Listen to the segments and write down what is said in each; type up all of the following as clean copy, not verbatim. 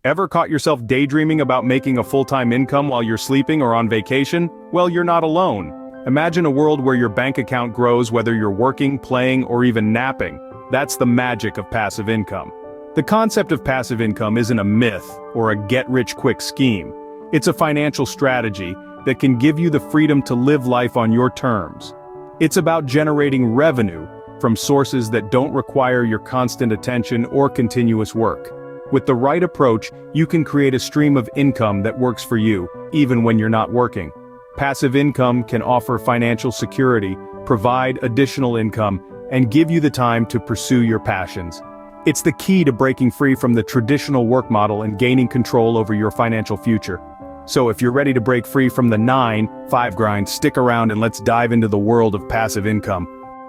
Ever caught yourself daydreaming about making a full-time income while you're sleeping or on vacation? Well, you're not alone. Imagine a world where your bank account grows whether you're working, playing, or even napping. That's the magic of passive income. The concept of passive income isn't a myth or a get-rich-quick scheme. It's a financial strategy that can give you the freedom to live life on your terms. It's about generating revenue from sources that don't require your constant attention or continuous work. With the right approach, you can create a stream of income that works for you, even when you're not working. Passive income can offer financial security, provide additional income, and give you the time to pursue your passions. It's the key to breaking free from the traditional work model and gaining control over your financial future. So if you're ready to break free from the 9-5 grind, stick around and let's dive into the world of passive income.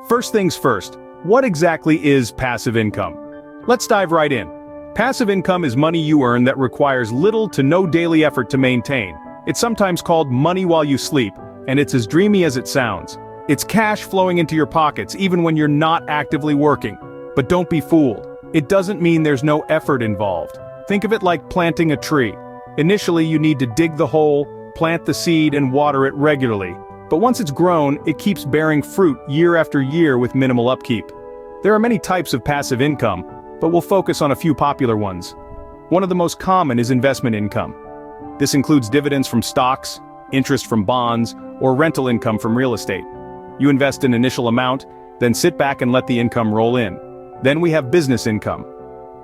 First things first, what exactly is passive income? Let's dive right in. Passive income is money you earn that requires little to no daily effort to maintain. It's sometimes called money while you sleep, and it's as dreamy as it sounds. It's cash flowing into your pockets even when you're not actively working. But don't be fooled. It doesn't mean there's no effort involved. Think of it like planting a tree. Initially, you need to dig the hole, plant the seed, and water it regularly. But once it's grown, it keeps bearing fruit year after year with minimal upkeep. There are many types of passive income, but we'll focus on a few popular ones. One of the most common is investment income. This includes dividends from stocks, interest from bonds, or rental income from real estate. You invest an initial amount, then sit back and let the income roll in. Then we have business income.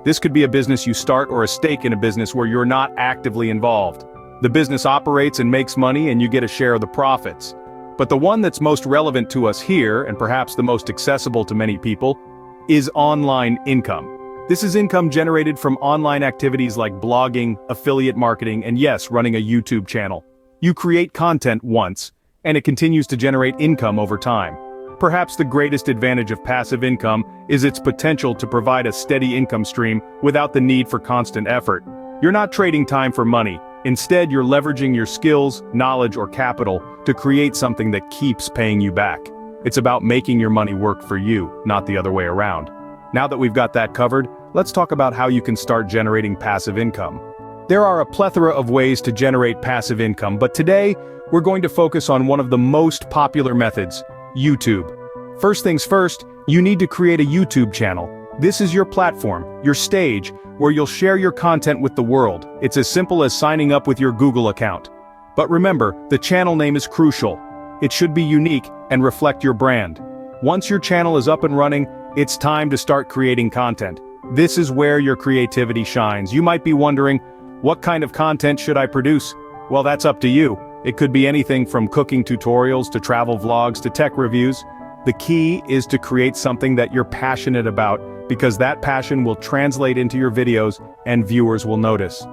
This could be a business you start or a stake in a business where you're not actively involved. The business operates and makes money and you get a share of the profits. But the one that's most relevant to us here, and perhaps the most accessible to many people, is online income. This is income generated from online activities like blogging, affiliate marketing, and yes, running a YouTube channel. You create content once, and it continues to generate income over time. Perhaps the greatest advantage of passive income is its potential to provide a steady income stream without the need for constant effort. You're not trading time for money. Instead, you're leveraging your skills, knowledge, or capital to create something that keeps paying you back. It's about making your money work for you, not the other way around. Now that we've got that covered, let's talk about how you can start generating passive income. There are a plethora of ways to generate passive income, but today, we're going to focus on one of the most popular methods, YouTube. First things first, you need to create a YouTube channel. This is your platform, your stage, where you'll share your content with the world. It's as simple as signing up with your Google account. But remember, the channel name is crucial. It should be unique and reflect your brand. Once your channel is up and running, it's time to start creating content. This is where your creativity shines. You might be wondering, what kind of content should I produce? Well, that's up to you. It could be anything from cooking tutorials to travel vlogs to tech reviews. The key is to create something that you're passionate about, because that passion will translate into your videos and viewers will notice.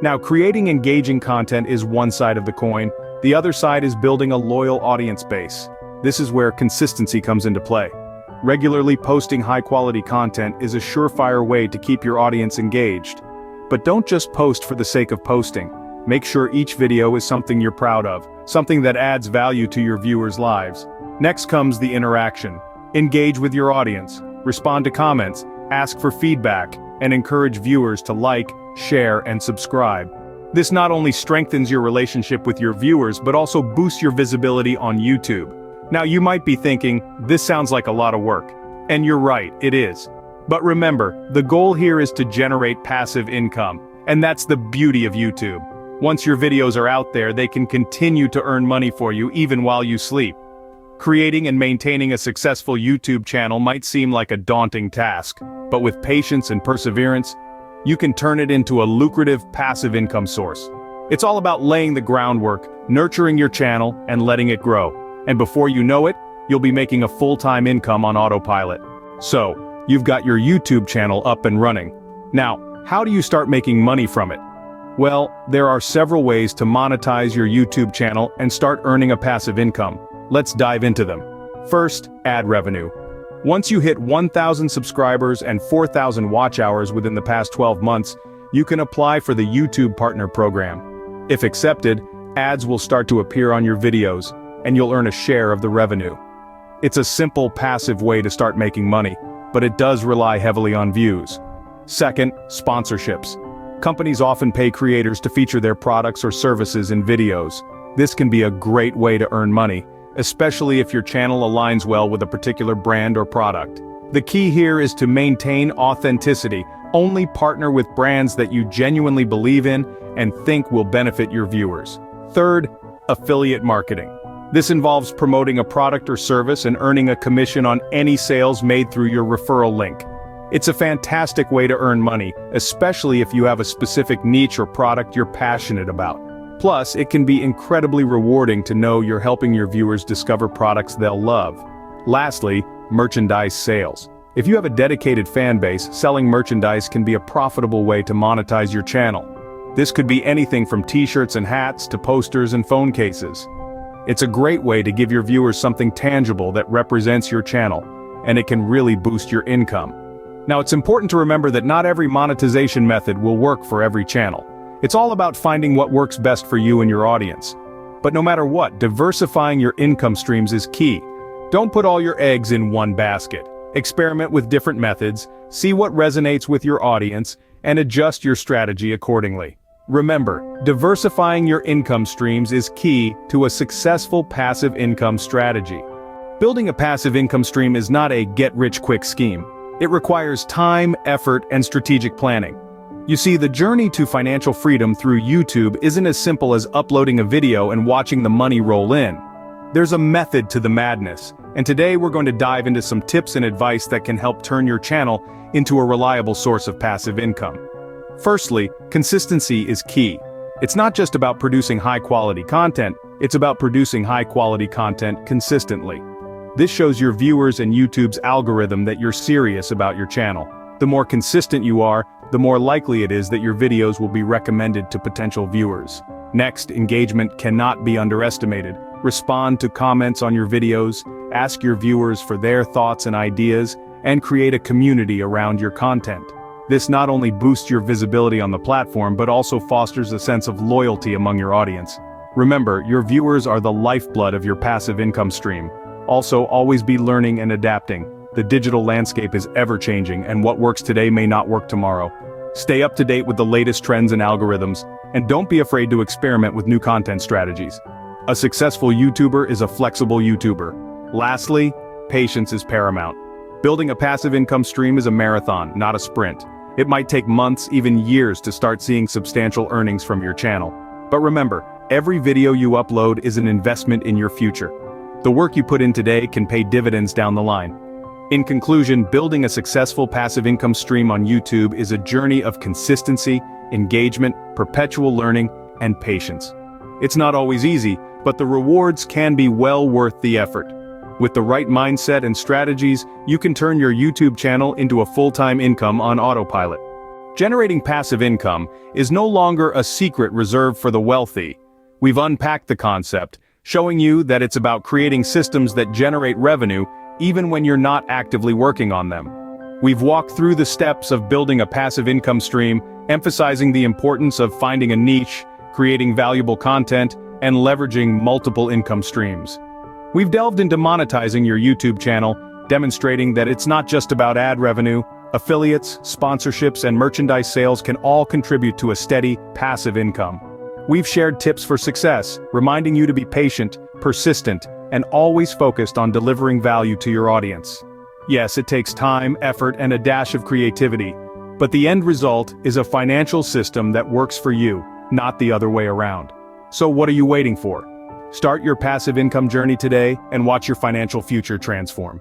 Now, creating engaging content is one side of the coin. The other side is building a loyal audience base. This is where consistency comes into play. Regularly posting high-quality content is a surefire way to keep your audience engaged. But don't just post for the sake of posting. Make sure each video is something you're proud of, something that adds value to your viewers' lives. Next comes the interaction. Engage with your audience, respond to comments, ask for feedback, and encourage viewers to like, share, and subscribe. This not only strengthens your relationship with your viewers, but also boosts your visibility on YouTube. Now you might be thinking, this sounds like a lot of work. And you're right, it is. But remember, the goal here is to generate passive income. And that's the beauty of YouTube. Once your videos are out there, they can continue to earn money for you even while you sleep. Creating and maintaining a successful YouTube channel might seem like a daunting task, but with patience and perseverance, you can turn it into a lucrative passive income source. It's all about laying the groundwork, nurturing your channel, and letting it grow. And before you know it, you'll be making a full-time income on autopilot. So, you've got your YouTube channel up and running. Now, how do you start making money from it? Well, there are several ways to monetize your YouTube channel and start earning a passive income. Let's dive into them. First, ad revenue. Once you hit 1,000 subscribers and 4,000 watch hours within the past 12 months, you can apply for the YouTube Partner Program. If accepted, ads will start to appear on your videos, and you'll earn a share of the revenue. It's a simple, passive way to start making money, but it does rely heavily on views. Second, sponsorships. Companies often pay creators to feature their products or services in videos. This can be a great way to earn money, especially if your channel aligns well with a particular brand or product. The key here is to maintain authenticity. Only partner with brands that you genuinely believe in and think will benefit your viewers. Third, affiliate marketing. This involves promoting a product or service and earning a commission on any sales made through your referral link. It's a fantastic way to earn money, especially if you have a specific niche or product you're passionate about. Plus, it can be incredibly rewarding to know you're helping your viewers discover products they'll love. Lastly, merchandise sales. If you have a dedicated fan base, selling merchandise can be a profitable way to monetize your channel. This could be anything from t-shirts and hats to posters and phone cases. It's a great way to give your viewers something tangible that represents your channel, and it can really boost your income. Now, it's important to remember that not every monetization method will work for every channel. It's all about finding what works best for you and your audience. But no matter what, diversifying your income streams is key. Don't put all your eggs in one basket. Experiment with different methods, see what resonates with your audience, and adjust your strategy accordingly. Remember, diversifying your income streams is key to a successful passive income strategy. Building a passive income stream is not a get-rich-quick scheme. It requires time, effort, and strategic planning. You see, the journey to financial freedom through YouTube isn't as simple as uploading a video and watching the money roll in. There's a method to the madness, and today we're going to dive into some tips and advice that can help turn your channel into a reliable source of passive income. Firstly, consistency is key. It's not just about producing high-quality content, it's about producing high-quality content consistently. This shows your viewers and YouTube's algorithm that you're serious about your channel. The more consistent you are, the more likely it is that your videos will be recommended to potential viewers. Next, engagement cannot be underestimated. Respond to comments on your videos, ask your viewers for their thoughts and ideas, and create a community around your content. This not only boosts your visibility on the platform but also fosters a sense of loyalty among your audience. Remember, your viewers are the lifeblood of your passive income stream. Also, always be learning and adapting. The digital landscape is ever-changing, and what works today may not work tomorrow. Stay up to date with the latest trends and algorithms, and don't be afraid to experiment with new content strategies. A successful YouTuber is a flexible YouTuber. Lastly, patience is paramount. Building a passive income stream is a marathon, not a sprint. It might take months, even years, to start seeing substantial earnings from your channel. But remember, every video you upload is an investment in your future. The work you put in today can pay dividends down the line. In conclusion, building a successful passive income stream on YouTube is a journey of consistency, engagement, perpetual learning, and patience. It's not always easy, but the rewards can be well worth the effort. With the right mindset and strategies, you can turn your YouTube channel into a full-time income on autopilot. Generating passive income is no longer a secret reserved for the wealthy. We've unpacked the concept, showing you that it's about creating systems that generate revenue even when you're not actively working on them. We've walked through the steps of building a passive income stream, emphasizing the importance of finding a niche, creating valuable content, and leveraging multiple income streams. We've delved into monetizing your YouTube channel, demonstrating that it's not just about ad revenue. Affiliates, sponsorships, and merchandise sales can all contribute to a steady, passive income. We've shared tips for success, reminding you to be patient, persistent, and always focused on delivering value to your audience. Yes, it takes time, effort, and a dash of creativity, but the end result is a financial system that works for you, not the other way around. So what are you waiting for? Start your passive income journey today and watch your financial future transform.